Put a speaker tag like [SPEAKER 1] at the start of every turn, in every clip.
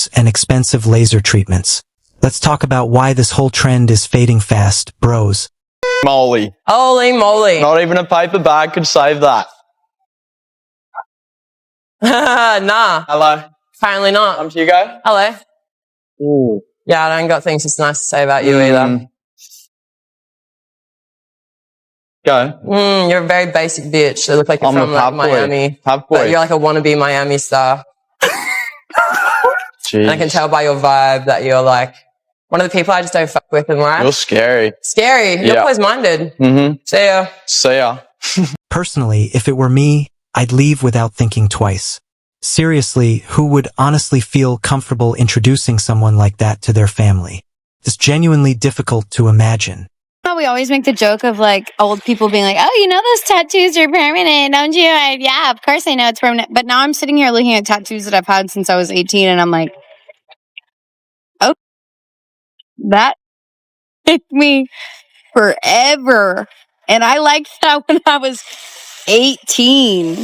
[SPEAKER 1] tattoos and expensive laser treatments. Let's talk about why this whole trend is fading fast, bros.
[SPEAKER 2] Moly.
[SPEAKER 3] Holy moly.
[SPEAKER 2] Not even a paper bag could save that.
[SPEAKER 3] Nah.
[SPEAKER 2] Hello.
[SPEAKER 3] Apparently not.
[SPEAKER 2] Time to you go.
[SPEAKER 3] Hello.
[SPEAKER 2] Ooh.
[SPEAKER 3] Yeah, I don't got things that's nice to say about you either.
[SPEAKER 2] Go.
[SPEAKER 3] You're a very basic bitch. You look like you're
[SPEAKER 2] I'm
[SPEAKER 3] from
[SPEAKER 2] a
[SPEAKER 3] like
[SPEAKER 2] pub boy.
[SPEAKER 3] Miami.
[SPEAKER 2] Pub
[SPEAKER 3] But
[SPEAKER 2] boy.
[SPEAKER 3] you're like a wannabe Miami star.
[SPEAKER 2] Jeez.
[SPEAKER 3] And I can tell by your vibe that you're like one of the people I just don't fuck with in life.
[SPEAKER 2] You're scary.
[SPEAKER 3] Scary. You're
[SPEAKER 2] Yeah.
[SPEAKER 3] close-minded. See ya.
[SPEAKER 2] See ya.
[SPEAKER 1] Personally, if it were me, I'd leave without thinking twice. Seriously, who would honestly feel comfortable introducing someone like that to their family? It's genuinely difficult to imagine.
[SPEAKER 4] We always make the joke of like old people being like, oh, you know those tattoos are permanent, don't you? Yeah, of course I know it's permanent. But now I'm sitting here looking at tattoos that I've had since I was 18 and I'm like, oh, that took me forever. And I liked that when I was 18.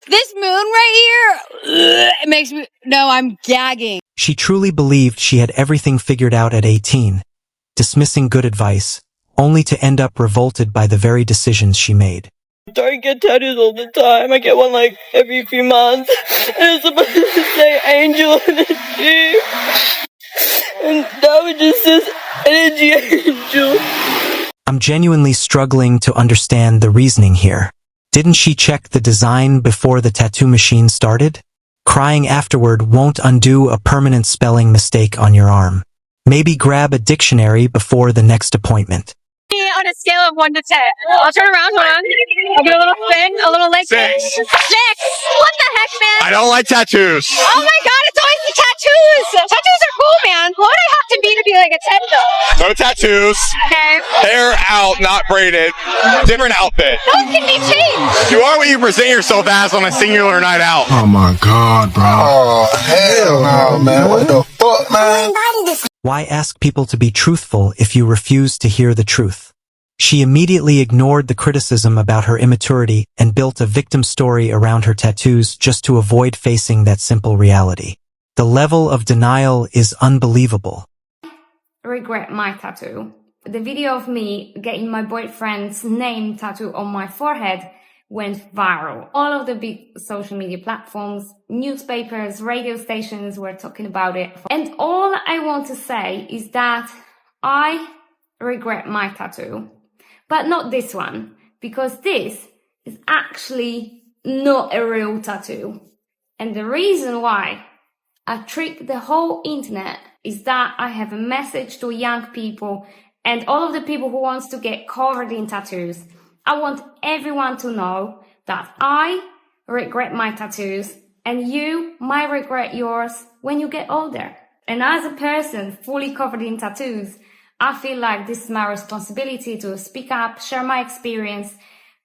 [SPEAKER 4] This moon right here, it makes me, no, I'm gagging.
[SPEAKER 1] She truly believed she had everything figured out at 18, dismissing good advice, only to end up revolted by the very decisions she made.
[SPEAKER 5] Don't get tattoos all the time. I get one like every few months. And it's supposed to say angel on it too. And now it just says energy angel.
[SPEAKER 1] I'm genuinely struggling to understand the reasoning here. Didn't she check the design before the tattoo machine started? Crying afterward won't undo a permanent spelling mistake on your arm. Maybe grab a dictionary before the next appointment.
[SPEAKER 4] On a scale of 1 to 10. I'll turn around, hold on. I'll do a little spin, a little leg spin. 6. What the heck, man?
[SPEAKER 6] I don't like tattoos.
[SPEAKER 4] Oh my god, it's always the tattoos. Tattoos are cool, man. What would I have to be like a 10 though?
[SPEAKER 6] No tattoos.
[SPEAKER 4] Okay.
[SPEAKER 6] Hair out, not braided. Different outfit.
[SPEAKER 4] Those can be changed.
[SPEAKER 6] You are what you present yourself as on a singular night out.
[SPEAKER 7] Oh my god, bro. Oh, hell no, man. What the fuck, man?
[SPEAKER 1] Why ask people to be truthful if you refuse to hear the truth? She immediately ignored the criticism about her immaturity and built a victim story around her tattoos just to avoid facing that simple reality. The level of denial is unbelievable.
[SPEAKER 8] Regret my tattoo. The video of me getting my boyfriend's name tattooed on my forehead went viral. All of the big social media platforms, newspapers, radio stations were talking about it. And all I want to say is that I regret my tattoo, but not this one, because this is actually not a real tattoo. And the reason why I trick the whole internet is that I have a message to young people and all of the people who wants to get covered in tattoos. I want everyone to know that I regret my tattoos and you might regret yours when you get older. And as a person fully covered in tattoos, I feel like this is my responsibility to speak up, share my experience.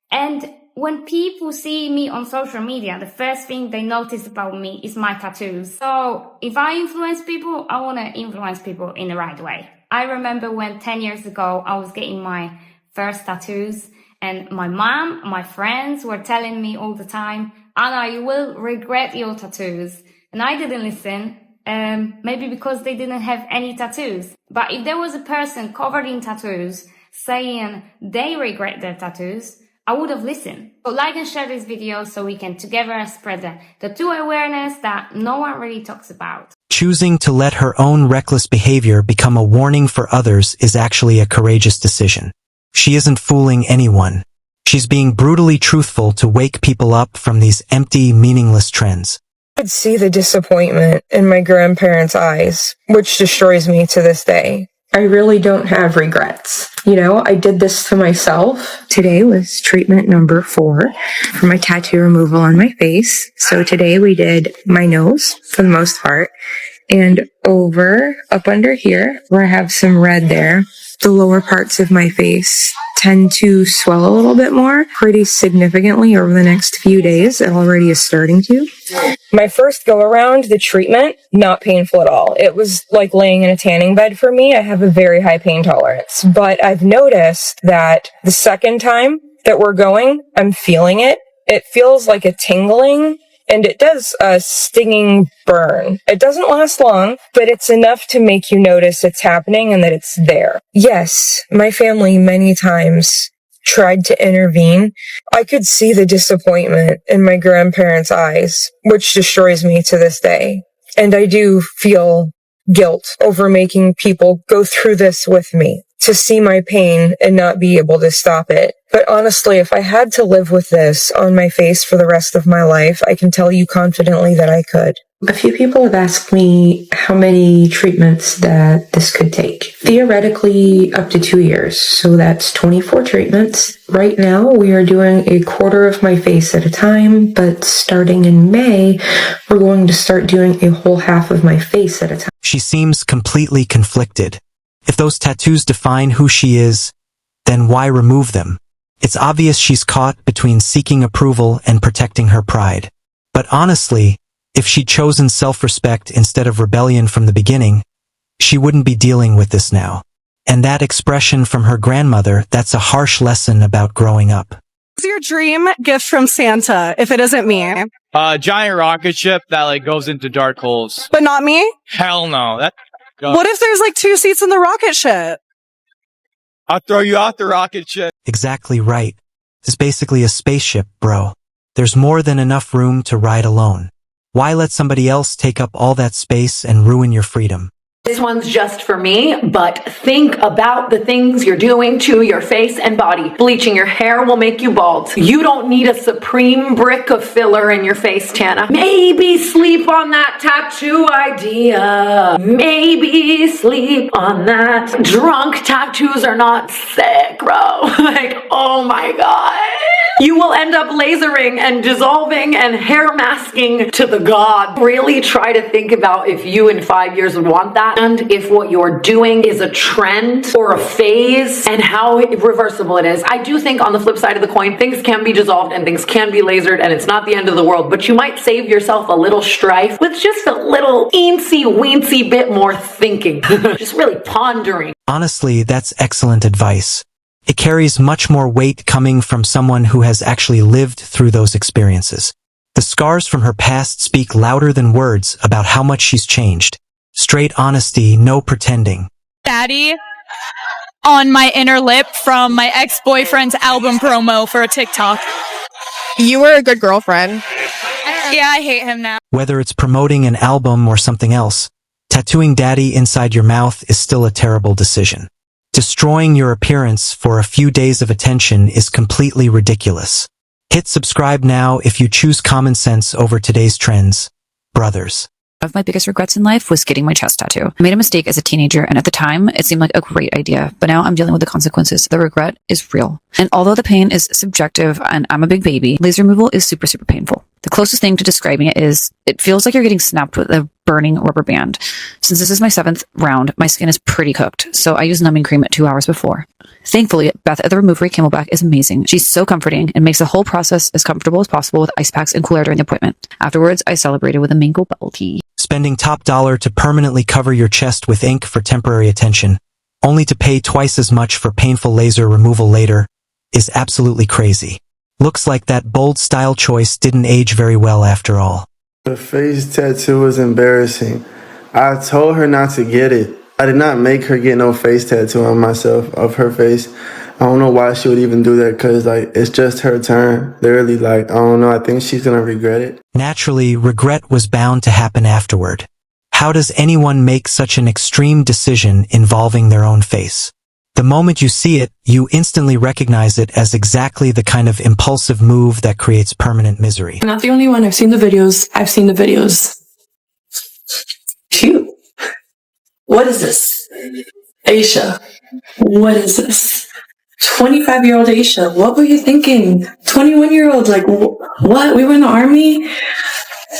[SPEAKER 8] And when people see me on social media, the first thing they notice about me is my tattoos. So if I influence people, I want to influence people in the right way. I remember when 10 years ago, I was getting my first tattoos and my mom, my friends were telling me all the time, Anna, you will regret your tattoos. And I didn't listen. Maybe because they didn't have any tattoos. But if there was a person covered in tattoos saying they regret their tattoos, I would have listened. So like and share this video so we can together spread the tattoo awareness that no one really talks about.
[SPEAKER 1] Choosing to let her own reckless behavior become a warning for others is actually a courageous decision. She isn't fooling anyone. She's being brutally truthful to wake people up from these empty, meaningless trends.
[SPEAKER 5] I could see the disappointment in my grandparents' eyes, which destroys me to this day. I really don't have regrets. You know, I did this to myself. Today was treatment number 4 for my tattoo removal on my face. So today we did my nose for the most part and up under here where I have some red there. The lower parts of my face tend to swell a little bit more, pretty significantly over the next few days. It already is starting to. My first go around, the treatment, not painful at all. It was like laying in a tanning bed for me. I have a very high pain tolerance, but I've noticed that the second time that we're going, I'm feeling it. It feels like a tingling and it does a stinging burn. It doesn't last long, but it's enough to make you notice it's happening and that it's there. Yes, my family many times tried to intervene. I could see the disappointment in my grandparents' eyes, which destroys me to this day. And I do feel guilt over making people go through this with me, to see my pain and not be able to stop it. But honestly, if I had to live with this on my face for the rest of my life, I can tell you confidently that I could. A few people have asked me how many treatments that this could take. Theoretically, up to 2 years. So that's 24 treatments. Right now, we are doing a quarter of my face at a time, but starting in May, we're going to start doing a whole half of my face at a time.
[SPEAKER 1] She seems completely conflicted. If those tattoos define who she is, then why remove them? It's obvious she's caught between seeking approval and protecting her pride. But honestly, if she'd chosen self-respect instead of rebellion from the beginning, she wouldn't be dealing with this now. And that expression from her grandmother, that's a harsh lesson about growing up.
[SPEAKER 9] What's your dream gift from Santa, if it isn't me?
[SPEAKER 10] Giant rocket ship that like goes into dark holes.
[SPEAKER 9] But not me?
[SPEAKER 10] Hell no.
[SPEAKER 9] What if there's like 2 seats in the rocket ship?
[SPEAKER 10] I'll throw you off the rocket ship.
[SPEAKER 1] Exactly right. It's basically a spaceship, bro. There's more than enough room to ride alone. Why let somebody else take up all that space and ruin your freedom?
[SPEAKER 11] This one's just for me, but think about the things you're doing to your face and body. Bleaching your hair will make you bald. You don't need a supreme brick of filler in your face, Tana. Maybe sleep on that tattoo idea. Maybe sleep on that. Drunk tattoos are not sick, bro. Like, oh my God. You will end up lasering and dissolving and hair masking to the god. Really try to think about if you in 5 years would want that, and if what you're doing is a trend or a phase, and how reversible it is. I do think on the flip side of the coin, things can be dissolved and things can be lasered, and it's not the end of the world, but you might save yourself a little strife with just a little eensy-weensy bit more thinking. Just really pondering.
[SPEAKER 1] Honestly, that's excellent advice. It carries much more weight coming from someone who has actually lived through those experiences. The scars from her past speak louder than words about how much she's changed. Straight honesty, no pretending.
[SPEAKER 12] Daddy on my inner lip from my ex-boyfriend's album promo for a TikTok.
[SPEAKER 9] You were a good girlfriend.
[SPEAKER 12] Yeah, I hate him now.
[SPEAKER 1] Whether it's promoting an album or something else, tattooing daddy inside your mouth is still a terrible decision. Destroying your appearance for a few days of attention is completely ridiculous. Hit subscribe now if you choose common sense over today's trends. Brothers.
[SPEAKER 13] One of my biggest regrets in life was getting my chest tattoo. I made a mistake as a teenager, and at the time, it seemed like a great idea, but now I'm dealing with the consequences. The regret is real. And although the pain is subjective and I'm a big baby, laser removal is super, super painful. The closest thing to describing it is, it feels like you're getting snapped with a burning rubber band. Since this is my 7th round, my skin is pretty cooked, so I use numbing cream at 2 hours before. Thankfully, Beth at the Removery Camelback is amazing. She's so comforting and makes the whole process as comfortable as possible with ice packs and cool air during the appointment. Afterwards, I celebrated with a mango bubble tea.
[SPEAKER 1] Spending top dollar to permanently cover your chest with ink for temporary attention, only to pay twice as much for painful laser removal later, is absolutely crazy. Looks like that bold style choice didn't age very well after all.
[SPEAKER 14] The face tattoo was embarrassing. I told her not to get it. I did not make her get no face tattoo on myself, of her face. I don't know why she would even do that, because like, it's just her turn. Literally, like, I don't know, I think she's gonna regret it.
[SPEAKER 1] Naturally, regret was bound to happen afterward. How does anyone make such an extreme decision involving their own face? The moment you see it, you instantly recognize it as exactly the kind of impulsive move that creates permanent misery.
[SPEAKER 15] I'm not the only one. I've seen the videos. Phew. What is this? Aisha. What is this? 25-year-old Aisha. What were you thinking? 21-year-old, like, what? We were in the army?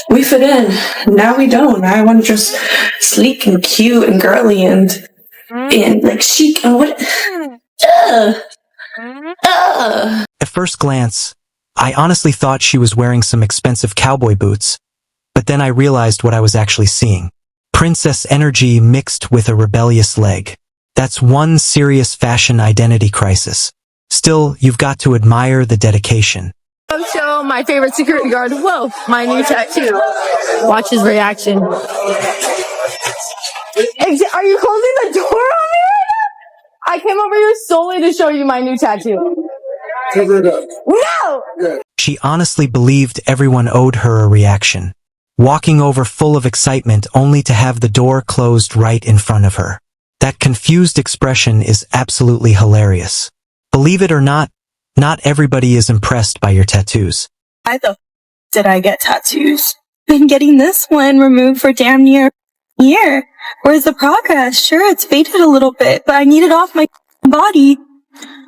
[SPEAKER 15] We fit in. Now we don't. I want to just sleek and cute and girly and like chic and what?
[SPEAKER 1] At first glance, I honestly thought she was wearing some expensive cowboy boots, but then I realized what I was actually seeing. Princess energy mixed with a rebellious leg. That's one serious fashion identity crisis. Still, you've got to admire the dedication.
[SPEAKER 16] Show my favorite security guard. Whoa, my new tattoo. Watch his reaction. Are you closing the door on me right now? I came over here solely to show you my new tattoo. No!
[SPEAKER 1] She honestly believed everyone owed her a reaction, walking over full of excitement only to have the door closed right in front of her. That confused expression is absolutely hilarious. Believe it or not everybody is impressed by your tattoos.
[SPEAKER 17] Why the did I get tattoos? Been getting this one removed for damn near a year. Where's the progress? Sure, it's faded a little bit, but I need it off my body.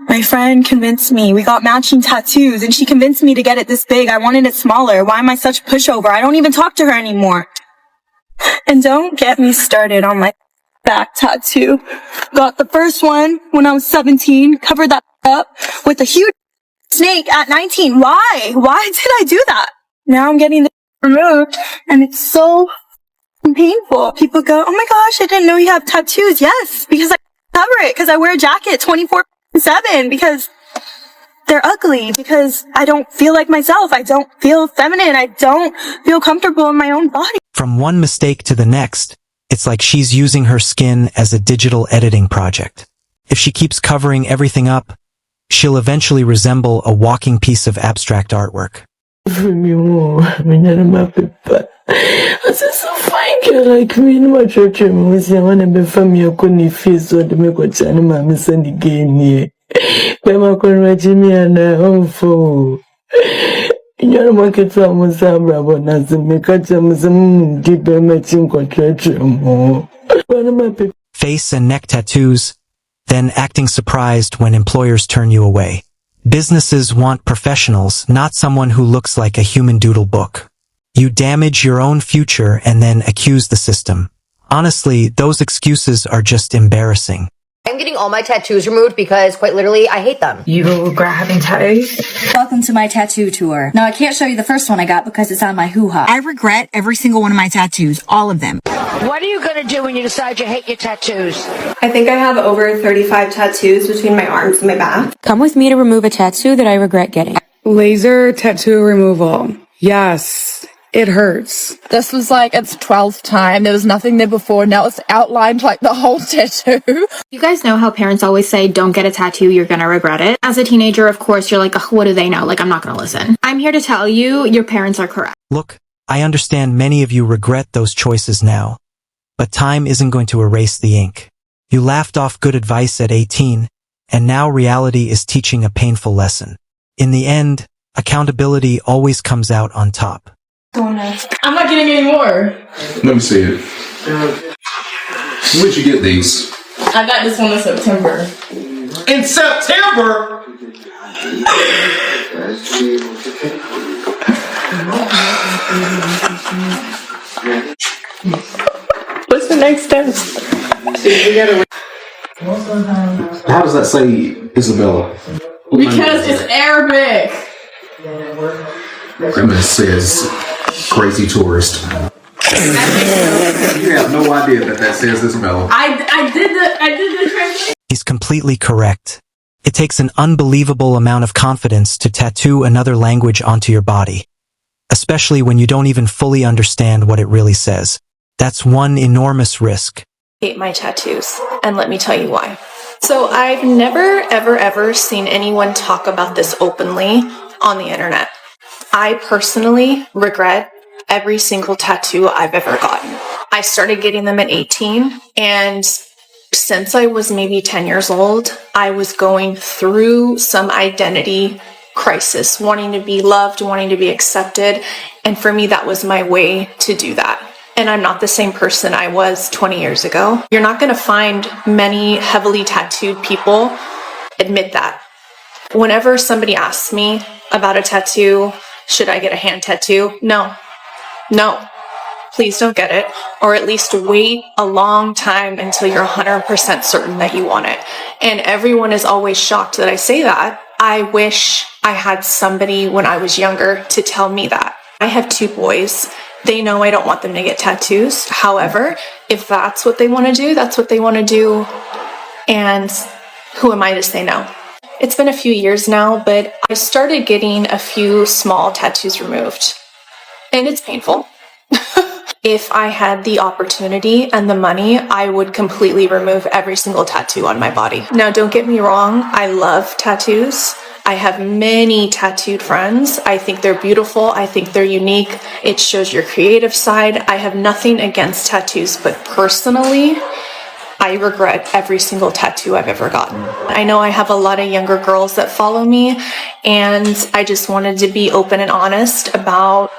[SPEAKER 17] My friend convinced me. We got matching tattoos, and she convinced me to get it this big. I wanted it smaller. Why am I such a pushover? I don't even talk to her anymore. And don't get me started on my back tattoo. Got the first one when I was 17, covered that up with a huge snake at 19. Why? Why did I do that? Now I'm getting this removed, and it's so painful. People go, oh my gosh, I didn't know you have tattoos. Yes, because I cover it, because I wear a jacket 24/7, because they're ugly, because I don't feel like myself. I don't feel feminine. I don't feel comfortable in my own body.
[SPEAKER 1] From one mistake to the next, it's like she's using her skin as a digital editing project. If she keeps covering everything up, she'll eventually resemble a walking piece of abstract artwork.
[SPEAKER 15] I said, so fine girl like me, no matter church, I want to be family, I couldn't feel so to make what channel my son again here. Pema con Jimmy and for your market from Musabra, but nothing make a some deep matching contract.
[SPEAKER 1] Face and neck tattoos, then acting surprised when employers turn you away. Businesses want professionals, not someone who looks like a human doodle book. You damage your own future and then accuse the system. Honestly, those excuses are just embarrassing.
[SPEAKER 18] I'm getting all my tattoos removed because, quite literally, I hate them.
[SPEAKER 5] You regret having tattoos?
[SPEAKER 19] Welcome to my tattoo tour. Now, I can't show you the first one I got because it's on my hoo-ha. I regret every single one of my tattoos, all of them.
[SPEAKER 20] What are you going to do when you decide you hate your tattoos?
[SPEAKER 21] I think I have over 35 tattoos between my arms and my back.
[SPEAKER 22] Come with me to remove a tattoo that I regret getting.
[SPEAKER 23] Laser tattoo removal. Yes. It hurts.
[SPEAKER 16] This was like its 12th time. There was nothing there before. Now it's outlined like the whole tattoo.
[SPEAKER 24] You guys know how parents always say, don't get a tattoo, you're gonna regret it. As a teenager, of course, you're like, what do they know? Like, I'm not gonna listen. I'm here to tell you, your parents are correct.
[SPEAKER 1] Look, I understand many of you regret those choices now, but time isn't going to erase the ink. You laughed off good advice at 18, and now reality is teaching a painful lesson. In the end, accountability always comes out on top.
[SPEAKER 16] I'm not getting any more.
[SPEAKER 25] Let me see it. Where'd you get these?
[SPEAKER 16] I got this one in September.
[SPEAKER 25] In September?
[SPEAKER 16] What's the next step?
[SPEAKER 25] How does that say Isabella?
[SPEAKER 16] Because it's Arabic.
[SPEAKER 25] It says crazy tourist. You have no idea that says Isabella.
[SPEAKER 16] I did the translation.
[SPEAKER 1] He's completely correct. It takes an unbelievable amount of confidence to tattoo another language onto your body, especially when you don't even fully understand what it really says. That's one enormous risk.
[SPEAKER 21] I hate my tattoos, and let me tell you why. So I've never, ever seen anyone talk about this openly on the internet. I personally regret every single tattoo I've ever gotten. I started getting them at 18, and since I was maybe 10 years old, I was going through some identity crisis, wanting to be loved, wanting to be accepted, and for me, that was my way to do that. And I'm not the same person I was 20 years ago. You're not going to find many heavily tattooed people admit that. Whenever somebody asks me about a tattoo, should I get a hand tattoo? No. Please don't get it. Or at least wait a long time until you're 100% certain that you want it. And everyone is always shocked that I say that. I wish I had somebody when I was younger to tell me that. I have 2 boys. They know I don't want them to get tattoos. However, if that's what they want to do, that's what they want to do. And who am I to say no? It's been a few years now, but I started getting a few small tattoos removed. And it's painful. If I had the opportunity and the money, I would completely remove every single tattoo on my body. Now, don't get me wrong, I love tattoos. I have many tattooed friends. I think they're beautiful. I think they're unique. It shows your creative side. I have nothing against tattoos, but personally, I regret every single tattoo I've ever gotten. I know I have a lot of younger girls that follow me, and I just wanted to be open and honest about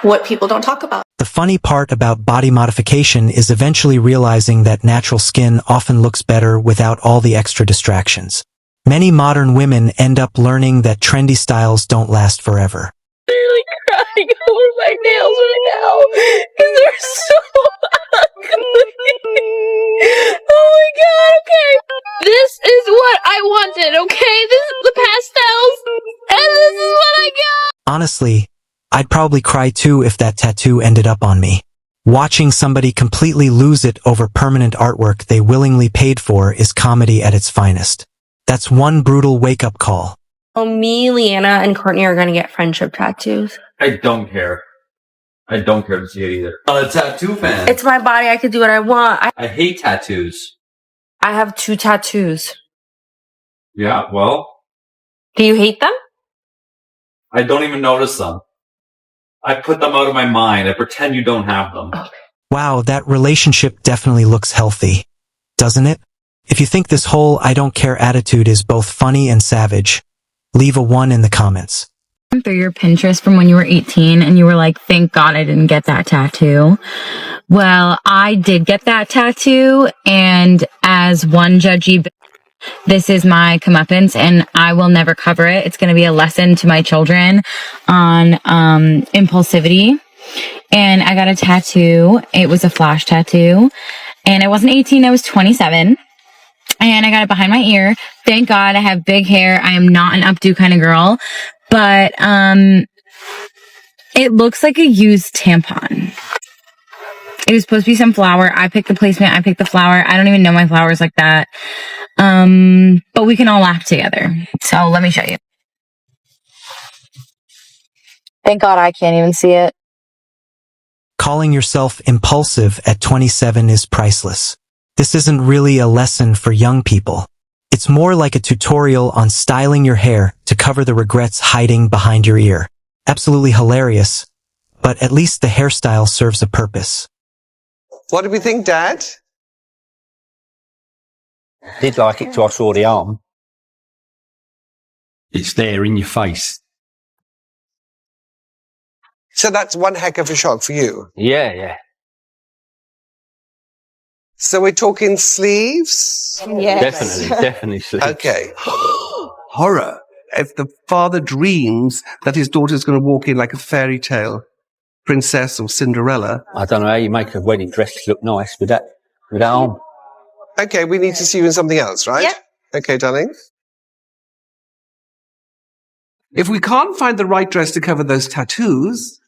[SPEAKER 21] what people don't talk about.
[SPEAKER 1] The funny part about body modification is eventually realizing that natural skin often looks better without all the extra distractions. Many modern women end up learning that trendy styles don't last forever.
[SPEAKER 2] I'm really crying over my nails right now because they're so ugly. Oh my god, okay. This is what I wanted, okay? This is the pastels, and this is what I got.
[SPEAKER 1] Honestly, I'd probably cry too if that tattoo ended up on me. Watching somebody completely lose it over permanent artwork they willingly paid for is comedy at its finest. That's one brutal wake-up call.
[SPEAKER 3] Oh, me, Leanna, and Courtney are gonna get friendship tattoos.
[SPEAKER 4] I don't care. I don't care to see it either. I'm a tattoo fan.
[SPEAKER 3] It's my body. I could do what I want.
[SPEAKER 4] I hate tattoos.
[SPEAKER 3] I have 2 tattoos.
[SPEAKER 4] Yeah, well,
[SPEAKER 3] Do you hate them?
[SPEAKER 4] I don't even notice them. I put them out of my mind. I pretend you don't have them.
[SPEAKER 1] Wow, that relationship definitely looks healthy, doesn't it? If you think this whole I don't care attitude is both funny and savage, leave a 1 in the comments.
[SPEAKER 6] Through your Pinterest from when you were 18 and you were like, thank God I didn't get that tattoo. Well, I did get that tattoo, and as one judgy, this is my comeuppance and I will never cover it. It's going to be a lesson to my children on impulsivity. And I got a tattoo. It was a flash tattoo, and I wasn't 18, I was 27. And I got it behind my ear. Thank God I have big hair. I am not an updo kind of girl. But it looks like a used tampon. It was supposed to be some flower. I picked the placement. I picked the flower. I don't even know my flowers like that. But we can all laugh together. So let me show you.
[SPEAKER 3] Thank God I can't even see it.
[SPEAKER 1] Calling yourself impulsive at 27 is priceless. This isn't really a lesson for young people. It's more like a tutorial on styling your hair to cover the regrets hiding behind your ear. Absolutely hilarious, but at least the hairstyle serves a purpose.
[SPEAKER 7] What do we think, Dad?
[SPEAKER 26] Did like it till I saw the arm. It's there in your face.
[SPEAKER 7] So that's one heck of a shock for you.
[SPEAKER 26] Yeah.
[SPEAKER 7] So we're talking sleeves?
[SPEAKER 26] Yes. Definitely sleeves.
[SPEAKER 7] Okay.
[SPEAKER 27] Horror. If the father dreams that his daughter's going to walk in like a fairy tale princess or Cinderella.
[SPEAKER 26] I don't know how you make a wedding dress look nice with that on.
[SPEAKER 7] Okay, we need to see you in something else, right?
[SPEAKER 21] Yep.
[SPEAKER 7] Okay, darling.
[SPEAKER 27] If we can't find the right dress to cover those tattoos,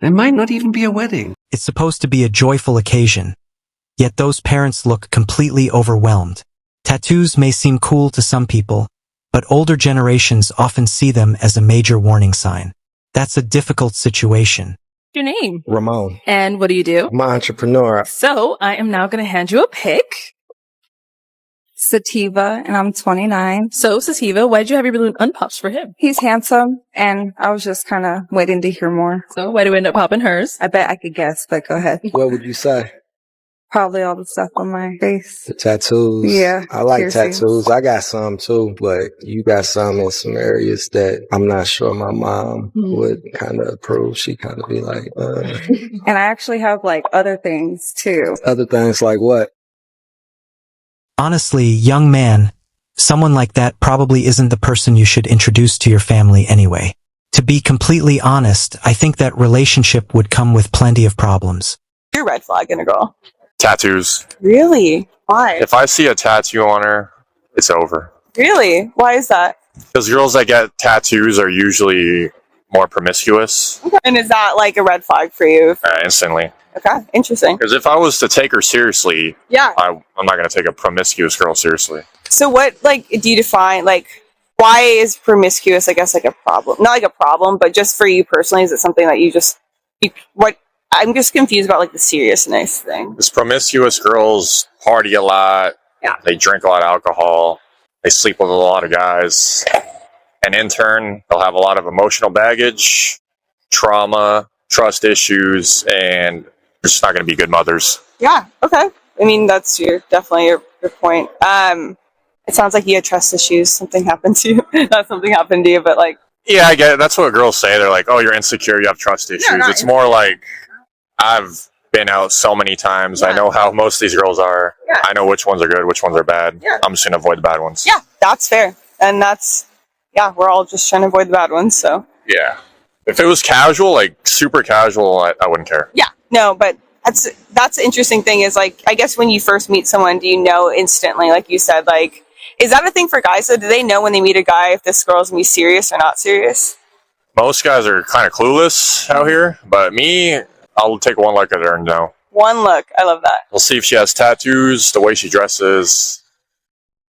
[SPEAKER 27] there might not even be a wedding.
[SPEAKER 1] It's supposed to be a joyful occasion, yet those parents look completely overwhelmed. Tattoos may seem cool to some people, but older generations often see them as a major warning sign. That's a difficult situation.
[SPEAKER 9] Your name?
[SPEAKER 14] Ramon.
[SPEAKER 9] And what do you do?
[SPEAKER 14] I'm an entrepreneur.
[SPEAKER 9] So I am now going to hand you a pic.
[SPEAKER 23] Sativa, and I'm 29.
[SPEAKER 9] So Sativa, why did you have your balloon unpopped for him?
[SPEAKER 23] He's handsome, and I was just kind of waiting to hear more.
[SPEAKER 9] So why do we end up popping hers?
[SPEAKER 23] I bet I could guess, but go ahead.
[SPEAKER 14] What would you say?
[SPEAKER 23] Probably all the stuff on my face.
[SPEAKER 14] The tattoos.
[SPEAKER 23] Yeah.
[SPEAKER 14] I like
[SPEAKER 23] piercings.
[SPEAKER 14] tattoos. I got some too, but you got some in some areas that I'm not sure my mom would kind of approve. She kind of be like,
[SPEAKER 23] And I actually have like other things too.
[SPEAKER 14] Other things like what?
[SPEAKER 1] Honestly, young man, someone like that probably isn't the person you should introduce to your family anyway. To be completely honest, I think that relationship would come with plenty of problems.
[SPEAKER 16] You're red flagging a girl.
[SPEAKER 28] Tattoos.
[SPEAKER 16] Really? Why?
[SPEAKER 28] If I see a tattoo on her, it's over.
[SPEAKER 16] Really? Why is that?
[SPEAKER 28] Because girls that get tattoos are usually more promiscuous.
[SPEAKER 16] Okay. And is that like a red flag for you?
[SPEAKER 28] Instantly.
[SPEAKER 16] Okay, interesting.
[SPEAKER 28] Because if I was to take her seriously,
[SPEAKER 16] Yeah.
[SPEAKER 28] I'm not going to take a promiscuous girl seriously.
[SPEAKER 16] So what, like, do you define, like,
[SPEAKER 23] Why is promiscuous, I guess, like a problem? Not like a problem, but just for you personally, is it something that what? I'm just confused about like the seriousness thing.
[SPEAKER 28] This promiscuous girls party a lot.
[SPEAKER 23] Yeah.
[SPEAKER 28] They drink a lot of alcohol. They sleep with a lot of guys. And in turn, they'll have a lot of emotional baggage, trauma, trust issues, and they're just not going to be good mothers.
[SPEAKER 23] Yeah. Okay. I mean, that's definitely your point. It sounds like you had trust issues. Something happened to you. Not something happened to you, but like.
[SPEAKER 28] Yeah, I get it. That's what girls say. They're like, oh, you're insecure, you have trust issues. It's more like, I've been out so many times. Yeah. I know how most of these girls are. Yeah. I know which ones are good, which ones are bad. Yeah. I'm just going to avoid the bad ones.
[SPEAKER 23] Yeah, that's fair. And we're all just trying to avoid the bad ones, so.
[SPEAKER 28] Yeah. If it was casual, like super casual, I wouldn't care.
[SPEAKER 23] Yeah, no, but that's the interesting thing is like, I guess when you first meet someone, do you know instantly, like you said, like, is that a thing for guys? So do they know when they meet a guy if this girl's going to be serious or not serious?
[SPEAKER 28] Most guys are kind of clueless out here, but me, I'll take one look at her and know.
[SPEAKER 23] One look. I love that.
[SPEAKER 28] We'll see if she has tattoos, the way she dresses,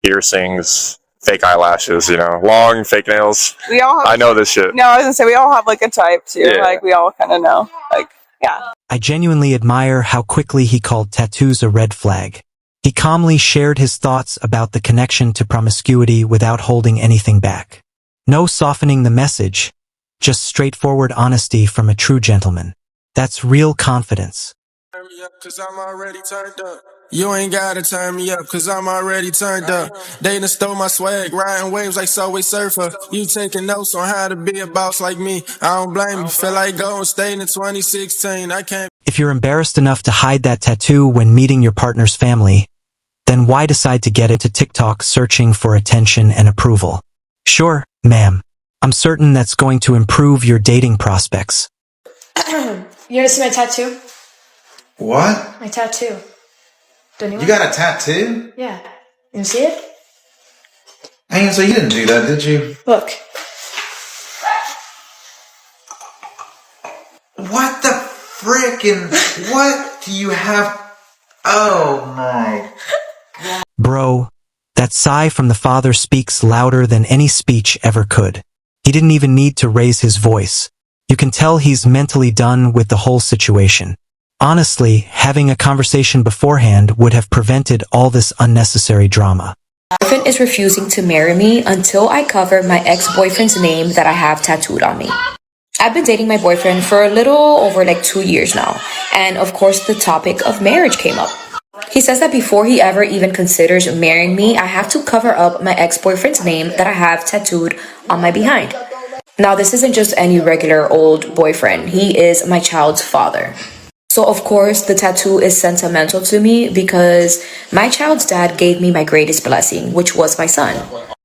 [SPEAKER 28] piercings, fake eyelashes, long fake nails.
[SPEAKER 23] We all have,
[SPEAKER 28] I know this shit.
[SPEAKER 23] No, I was going to say, we all have like a type too. Yeah. Like we all kind of know. Like, yeah.
[SPEAKER 1] I genuinely admire how quickly he called tattoos a red flag. He calmly shared his thoughts about the connection to promiscuity without holding anything back. No softening the message, just straightforward honesty from a true gentleman. That's real confidence.
[SPEAKER 8] Turn me up, 'cause I'm already turned up. You ain't gotta turn me up, 'cause I'm already turned up. They done stole my swag, riding waves like Subway Surfer. You taking notes on how to be a boss like me. I don't blame you. Feel like Golden State in 2016. I can't.
[SPEAKER 1] If you're embarrassed enough to hide that tattoo when meeting your partner's family, then why decide to get into TikTok searching for attention and approval? Sure, ma'am. I'm certain that's going to improve your dating prospects.
[SPEAKER 10] You wanna see my tattoo?
[SPEAKER 11] What?
[SPEAKER 10] My tattoo. Don't you
[SPEAKER 11] You got a tattoo?
[SPEAKER 10] Yeah. You wanna see it?
[SPEAKER 11] Hey, so you didn't do that, did you?
[SPEAKER 10] Look.
[SPEAKER 11] What the frickin'? What do you have? Oh my.
[SPEAKER 1] Bro, that sigh from the father speaks louder than any speech ever could. He didn't even need to raise his voice. You can tell he's mentally done with the whole situation. Honestly, having a conversation beforehand would have prevented all this unnecessary drama.
[SPEAKER 22] My boyfriend is refusing to marry me until I cover my ex-boyfriend's name that I have tattooed on me. I've been dating my boyfriend for a little over 2 years now, and of course the topic of marriage came up. He says that before he ever even considers marrying me, I have to cover up my ex-boyfriend's name that I have tattooed on my behind. Now, this isn't just any regular old boyfriend. He is my child's father. So, of course, the tattoo is sentimental to me because my child's dad gave me my greatest blessing, which was my son.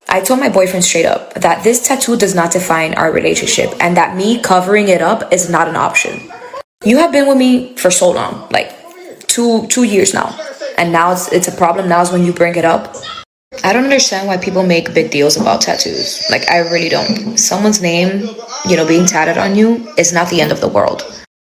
[SPEAKER 22] I told my boyfriend straight up that this tattoo does not define our relationship and that me covering it up is not an option. You have been with me for so long, two years now, and now it's a problem now is when you bring it up. I don't understand why people make big deals about tattoos. I really don't. Someone's name, being tatted on you is not the end of the world.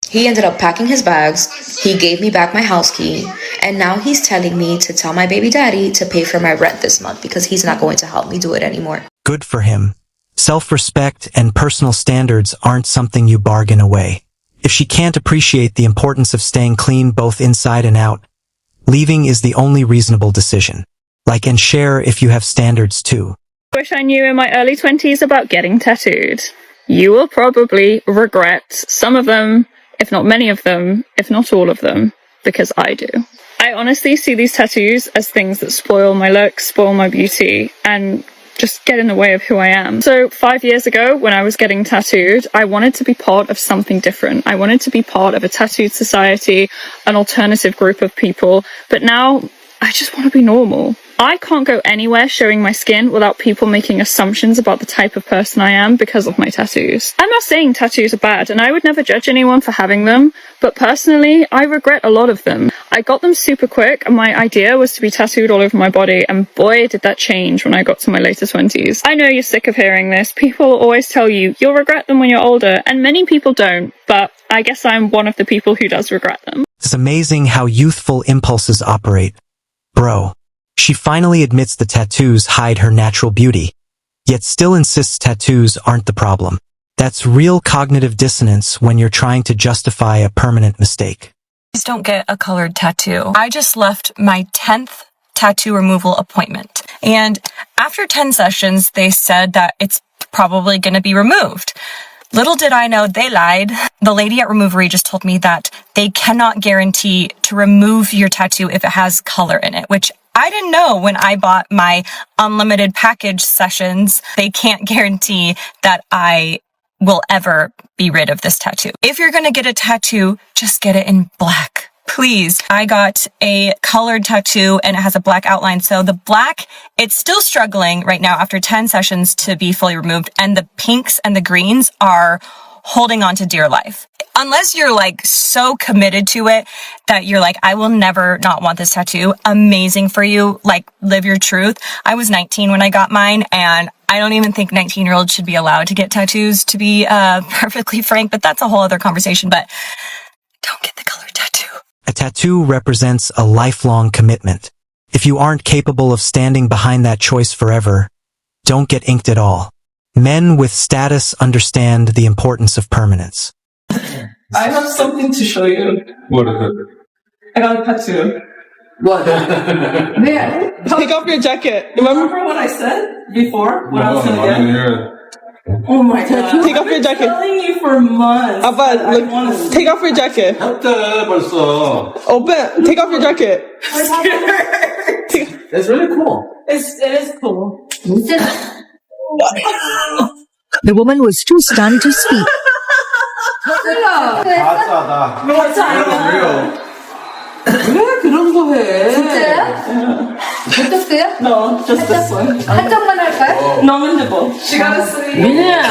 [SPEAKER 22] He ended up packing his bags, he gave me back my house key, and now he's telling me to tell my baby daddy to pay for my rent this month because he's not going to help me do it anymore.
[SPEAKER 1] Good for him. Self-respect and personal standards aren't something you bargain away. If she can't appreciate the importance of staying clean both inside and out, leaving is the only reasonable decision. Like and share if you have standards too.
[SPEAKER 12] Wish I knew in my early 20s about getting tattooed. You will probably regret some of them, if not many of them, if not all of them, because I do. I honestly see these tattoos as things that spoil my look, spoil my beauty, and just get in the way of who I am. So 5 years ago, when I was getting tattooed, I wanted to be part of something different. I wanted to be part of a tattooed society, an alternative group of people, but now I just want to be normal. I can't go anywhere showing my skin without people making assumptions about the type of person I am because of my tattoos. I'm not saying tattoos are bad, and I would never judge anyone for having them, but personally, I regret a lot of them. I got them super quick, and my idea was to be tattooed all over my body, and boy, did that change when I got to my later 20s. I know you're sick of hearing this. People always tell you, you'll regret them when you're older, and many people don't, but I guess I'm one of the people who does regret them.
[SPEAKER 1] It's amazing how youthful impulses operate. Bro. She finally admits the tattoos hide her natural beauty. yet still insists tattoos aren't the problem. That's real cognitive dissonance when you're trying to justify a permanent mistake.
[SPEAKER 5] Please don't get a colored tattoo. I just left my 10th tattoo removal appointment. And after 10 sessions, they said that it's probably going to be removed. Little did I know they lied. The lady at Removery just told me that they cannot guarantee to remove your tattoo if it has color in it, which I didn't know when I bought my unlimited package sessions. They can't guarantee that I will ever be rid of this tattoo. If you're going to get a tattoo, just get it in black. Please. I got a colored tattoo and it has a black outline. So the black, it's still struggling right now after 10 sessions to be fully removed. And the pinks and the greens are holding on to dear life. Unless you're like so committed to it that you're like, I will never not want this tattoo. Amazing for you. Like, live your truth. I was 19 when I got mine, and I don't even think 19-year-olds should be allowed to get tattoos, to be perfectly frank, but that's a whole other conversation. But don't get the colored tattoo.
[SPEAKER 1] A tattoo represents a lifelong commitment. If you aren't capable of standing behind that choice forever, don't get inked at all. Men with status understand the importance of permanence.
[SPEAKER 13] I have something to show you.
[SPEAKER 25] What is it?
[SPEAKER 13] I got a tattoo. What? Yeah. Take off your jacket. Remember what I said before? What I was going to get? Oh my god. Take off your jacket. I've been telling you for months. Look, take off your jacket. Open. Take off your jacket.
[SPEAKER 25] It's really cool.
[SPEAKER 13] It is cool.
[SPEAKER 15] The woman was too stunned to speak.
[SPEAKER 13] 왜 그런 거 해? 진짜요? 어떻게요? No, just this one. 한 장만 할까요? No, 근데 뭐? She gotta sleep. 민혜야,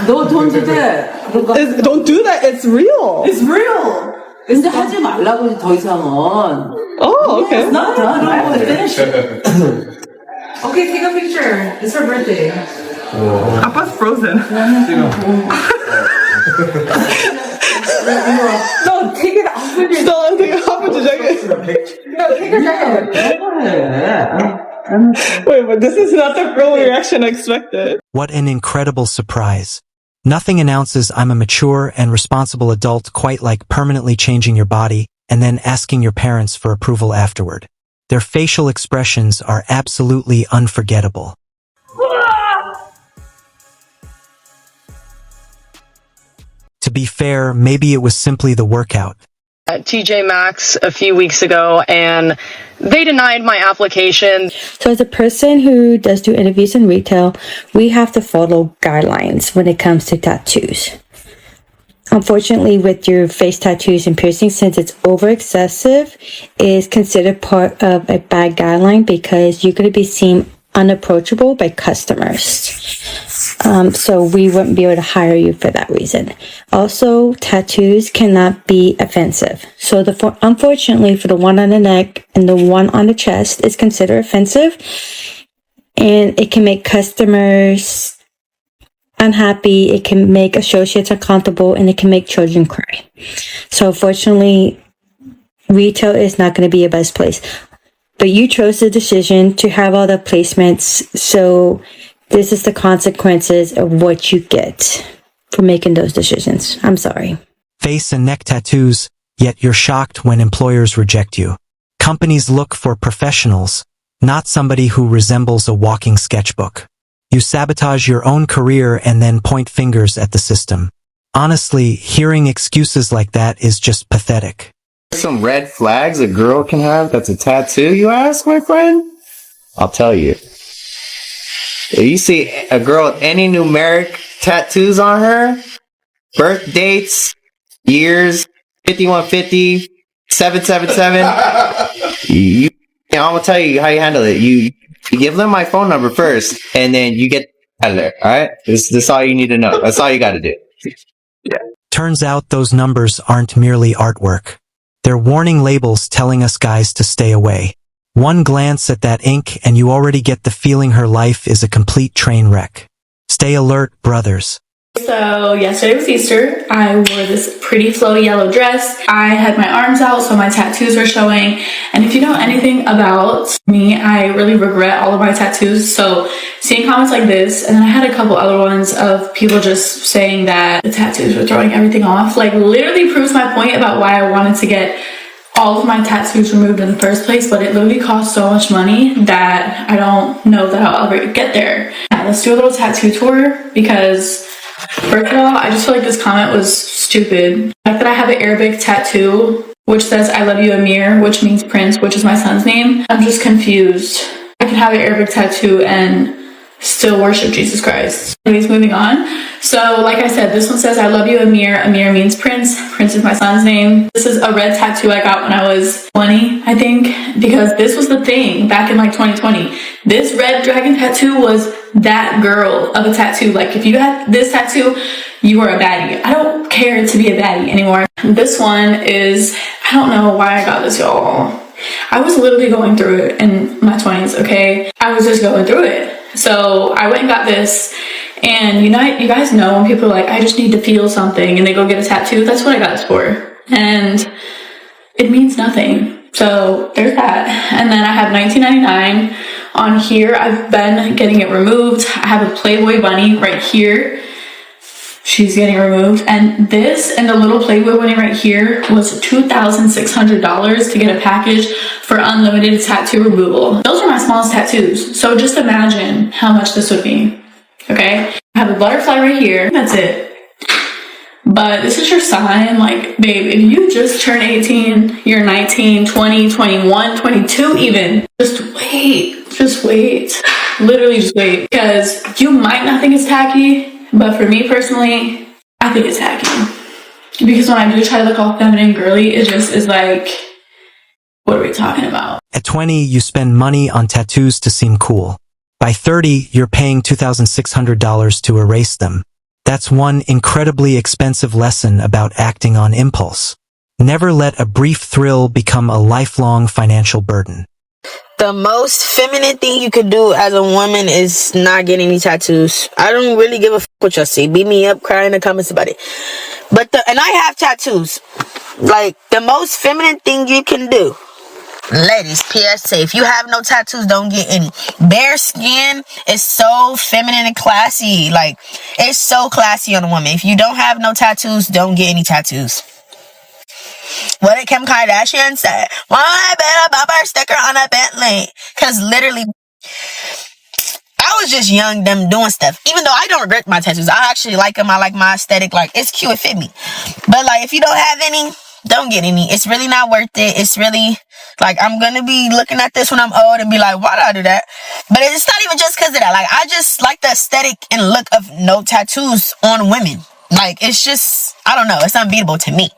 [SPEAKER 13] 너 돈 주대. Don't do that. It's real. It's real. 근데 하지 말라고 더 이상은. Oh, okay. It's not done. I have to finish it. Okay, take a picture. It's her birthday. 아빠's frozen. No, take it off of your jacket. Take it off of your jacket. No, take your jacket. Wait, but this is not the real reaction I expected.
[SPEAKER 1] What an incredible surprise. Nothing announces I'm a mature and responsible adult quite like permanently changing your body and then asking your parents for approval afterward. Their facial expressions are absolutely unforgettable. To be fair, maybe it was simply the workout.
[SPEAKER 17] At TJ Maxx a few weeks ago, and they denied my application.
[SPEAKER 18] So as a person who does do interviews in retail, we have to follow guidelines when it comes to tattoos. Unfortunately, with your face tattoos and piercings, since it's over excessive, is considered part of a bad guideline because you're going to be seen unapproachable by customers. So we wouldn't be able to hire you for that reason. Also, tattoos cannot be offensive. So unfortunately, for the one on the neck and the one on the chest is considered offensive, and it can make customers unhappy, it can make associates uncomfortable, and it can make children cry. So unfortunately, retail is not going to be your best place. But you chose the decision to have all the placements, so this is the consequences of what you get for making those decisions. I'm sorry.
[SPEAKER 1] Face and neck tattoos, yet you're shocked when employers reject you. Companies look for professionals, not somebody who resembles a walking sketchbook. You sabotage your own career and then point fingers at the system. Honestly, hearing excuses like that is just pathetic.
[SPEAKER 19] Some red flags a girl can have that's a tattoo, you ask, my friend? I'll tell you. If you see a girl with any numeric tattoos on her, birth dates, years, 5150, 777, I'm gonna tell you how you handle it. You give them my phone number first, and then you get out of there, alright? This is all you need to know. That's all you gotta do. Yeah.
[SPEAKER 1] Turns out those numbers aren't merely artwork. They're warning labels telling us guys to stay away. One glance at that ink and you already get the feeling her life is a complete train wreck. Stay alert, brothers.
[SPEAKER 20] So yesterday was Easter. I wore this pretty flowy yellow dress. I had my arms out, so my tattoos were showing. And if you know anything about me, I really regret all of my tattoos. So seeing comments like this, and then I had a couple other ones of people just saying that the tattoos were throwing everything off, like literally proves my point about why I wanted to get all of my tattoos removed in the first place, but it literally costs so much money that I don't know that I'll ever get there. Yeah, let's do a little tattoo tour, because first of all, I just feel like this comment was stupid. The fact that I have an Arabic tattoo which says I love you Amir, which means prince, which is my son's name. I'm just confused. I can have an Arabic tattoo and still worship Jesus Christ. Anyways, moving on. So like I said, this one says I love you Amir. Amir means prince. Prince is my son's name. This is a red tattoo I got when I was 20, I think, because this was the thing back in like 2020. This red dragon tattoo was that girl of a tattoo. Like if you had this tattoo, you were a baddie. I don't care to be a baddie anymore. This one is, I don't know why I got this, y'all. I was literally going through it in my 20s, okay? I was just going through it. So I went and got this, and you guys know when people are like, I just need to feel something, and they go get a tattoo. That's what I got this for. And it means nothing. So there's that. And then I have 1999 on here. I've been getting it removed. I have a Playboy bunny right here. She's getting removed. And this and the little Playboy bunny right here was $2,600 to get a package for unlimited tattoo removal. Those are my smallest tattoos. So just imagine how much this would be. Okay? I have a butterfly right here. That's it. But this is your sign. Like, babe, if you just turn 18, you're 19, 20, 21, 22 even. Just wait. Just wait. Literally just wait. Because you might not think it's tacky, but for me personally, I think it's tacky. Because when I do try to look all feminine girly, it just is like, what are we talking about?
[SPEAKER 1] At 20, you spend money on tattoos to seem cool. By 30, you're paying $2,600 to erase them. That's one incredibly expensive lesson about acting on impulse. Never let a brief thrill become a lifelong financial burden.
[SPEAKER 2] The most feminine thing you could do as a woman is not get any tattoos. I don't really give a fuck what y'all say. Beat me up, cry in the comments about it. And I have tattoos. Like, the most feminine thing you can do. Ladies, PSA, if you have no tattoos, don't get any. Bare skin is so feminine and classy. Like, it's so classy on a woman. If you don't have no tattoos, don't get any tattoos. What did Kim Kardashian say? Why better bumper sticker on a Bentley? Because literally, I was just young, them doing stuff. Even though I don't regret my tattoos. I actually like them. I like my aesthetic. Like, it's cute. It fit me. But, like, if you don't have any, don't get any. It's really not worth it. It's really, like, I'm going to be looking at this when I'm old and be like, why did I do that? But it's not even just because of that. Like, I just like the aesthetic and look of no tattoos on women. Like, it's just, I don't know. It's unbeatable to me.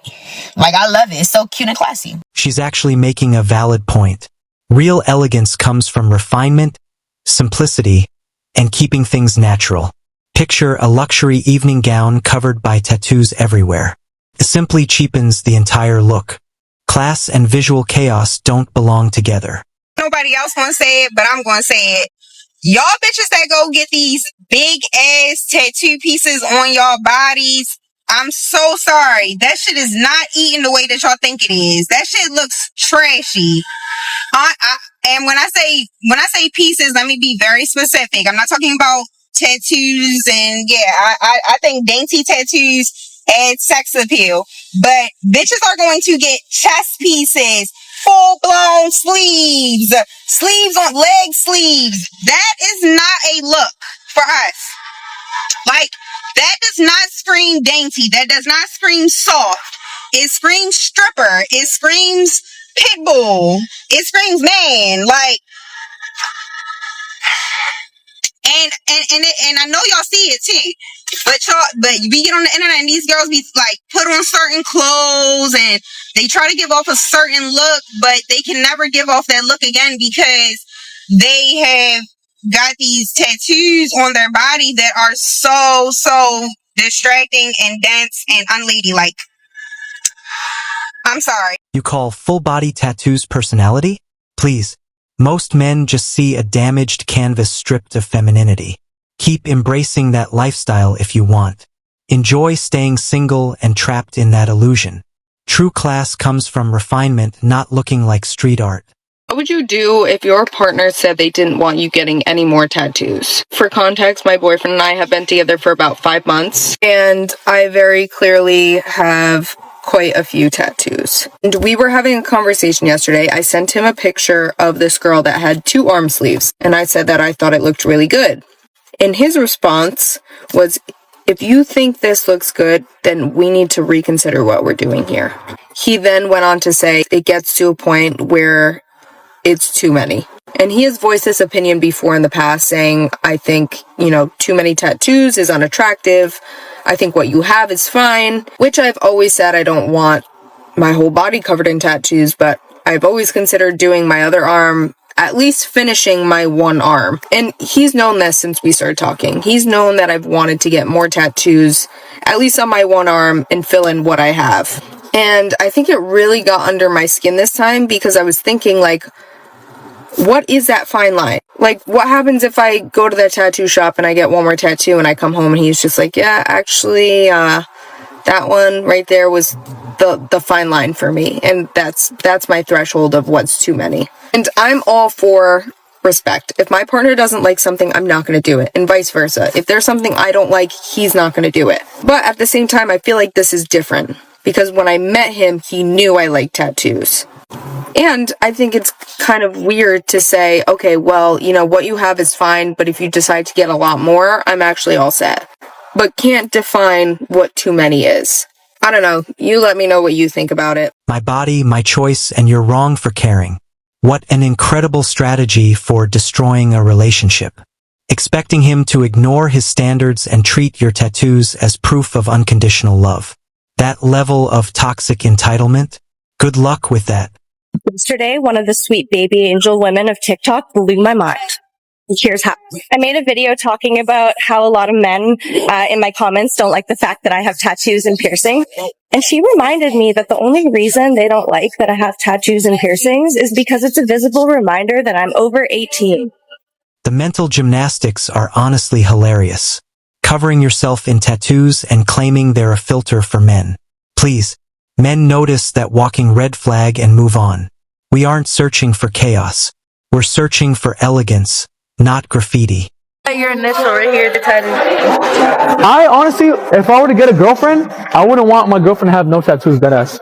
[SPEAKER 2] Like, I love it. It's so cute and classy.
[SPEAKER 1] She's actually making a valid point. Real elegance comes from refinement, simplicity, and keeping things natural. Picture a luxury evening gown covered by tattoos everywhere. It simply cheapens the entire look. Class and visual chaos don't belong together.
[SPEAKER 3] Nobody else gonna say it, but I'm gonna say it. Y'all bitches that go get these big ass tattoo pieces on y'all bodies, I'm so sorry. That shit is not eating the way that y'all think it is. That shit looks trashy. And when I say pieces, let me be very specific. I'm not talking about tattoos, and yeah, I think dainty tattoos add sex appeal. But bitches are going to get chest pieces, full-blown sleeves on leg sleeves. That is not a look for us. Like, that does not scream dainty. That does not scream soft. It screams stripper. It screams pitbull. It screams man. Like, and I know y'all see it too. But we get on the internet and these girls be like put on certain clothes and they try to give off a certain look, but they can never give off that look again because they have got these tattoos on their body that are so distracting and dense and unladylike. I'm sorry.
[SPEAKER 1] You call full-body tattoos personality? Please. Most men just see a damaged canvas stripped of femininity. Keep embracing that lifestyle if you want. Enjoy staying single and trapped in that illusion. True class comes from refinement, not looking like street art.
[SPEAKER 4] What would you do if your partner said they didn't want you getting any more tattoos? For context, my boyfriend and I have been together for about 5 months, and I very clearly have quite a few tattoos. And we were having a conversation yesterday. I sent him a picture of this girl that had 2 arm sleeves, and I said that I thought it looked really good. And his response was, if you think this looks good, then we need to reconsider what we're doing here. He then went on to say it gets to a point where it's too many. And he has voiced this opinion before in the past, saying, I think, too many tattoos is unattractive. I think what you have is fine, which I've always said I don't want my whole body covered in tattoos, but I've always considered doing my other arm, at least finishing my one arm. And he's known this since we started talking. He's known that I've wanted to get more tattoos, at least on my one arm, and fill in what I have. And I think it really got under my skin this time because I was thinking, what is that fine line? What happens if I go to that tattoo shop and I get one more tattoo and I come home and he's just like, yeah, actually, that one right there was the fine line for me. And that's my threshold of what's too many. And I'm all for respect. If my partner doesn't like something, I'm not going to do it. And vice versa. If there's something I don't like, he's not going to do it. But at the same time, I feel like this is different. Because when I met him, he knew I liked tattoos. And I think it's kind of weird to say, okay, well, what you have is fine, but if you decide to get a lot more, I'm actually all set. But can't define what too many is. I don't know. You let me know what you think about it.
[SPEAKER 1] My body, my choice, and you're wrong for caring. What an incredible strategy for destroying a relationship. Expecting him to ignore his standards and treat your tattoos as proof of unconditional love. That level of toxic entitlement? Good luck with that.
[SPEAKER 6] Yesterday, one of the sweet baby angel women of TikTok blew my mind. Here's how. I made a video talking about how a lot of men in my comments don't like the fact that I have tattoos and piercings. And she reminded me that the only reason they don't like that I have tattoos and piercings is because it's a visible reminder that I'm over 18.
[SPEAKER 1] The mental gymnastics are honestly hilarious. Covering yourself in tattoos and claiming they're a filter for men. Please, men, notice that walking red flag and move on. We aren't searching for chaos. We're searching for elegance, not graffiti.
[SPEAKER 6] Your initial right here, the tattoo.
[SPEAKER 7] I honestly, if I were to get a girlfriend, I wouldn't want my girlfriend to have no tattoos, deadass.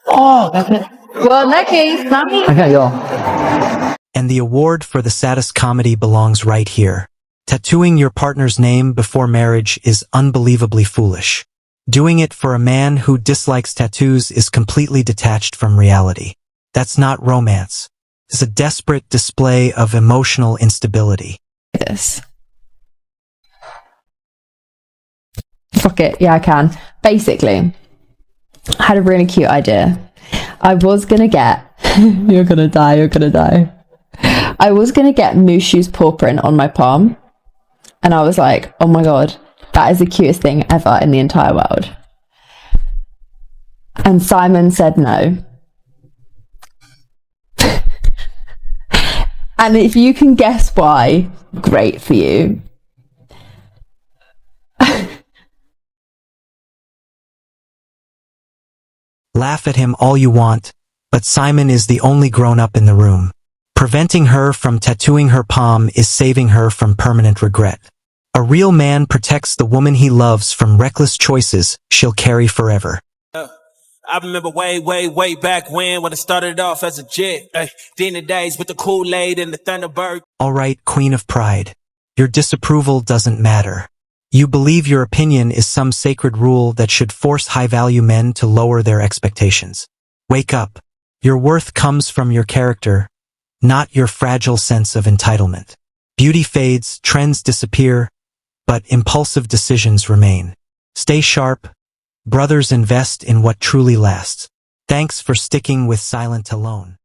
[SPEAKER 7] Oh, that's it.
[SPEAKER 6] Well, in that case, not me.
[SPEAKER 7] I can't yell.
[SPEAKER 1] And the award for the saddest comedy belongs right here. Tattooing your partner's name before marriage is unbelievably foolish. Doing it for a man who dislikes tattoos is completely detached from reality. That's not romance. It's a desperate display of emotional instability.
[SPEAKER 9] This. Fuck it, yeah I can. Basically, I had a really cute idea. I was gonna get you're gonna die. I was gonna get Mushu's paw print on my palm. And I was like, oh my god, that is the cutest thing ever in the entire world. And Simon said no. And if you can guess why, great for you.
[SPEAKER 1] Laugh at him all you want, but Simon is the only grown-up in the room. Preventing her from tattooing her palm is saving her from permanent regret. A real man protects the woman he loves from reckless choices she'll carry forever.
[SPEAKER 21] I remember way back when I started off as a jit. Dinner days with the Kool-Aid and the Thunderbird.
[SPEAKER 1] All right, Queen of Pride. Your disapproval doesn't matter. You believe your opinion is some sacred rule that should force high-value men to lower their expectations. Wake up. Your worth comes from your character, not your fragile sense of entitlement. Beauty fades, trends disappear, but impulsive decisions remain. Stay sharp. Brothers, invest in what truly lasts. Thanks for sticking with Silent Alone.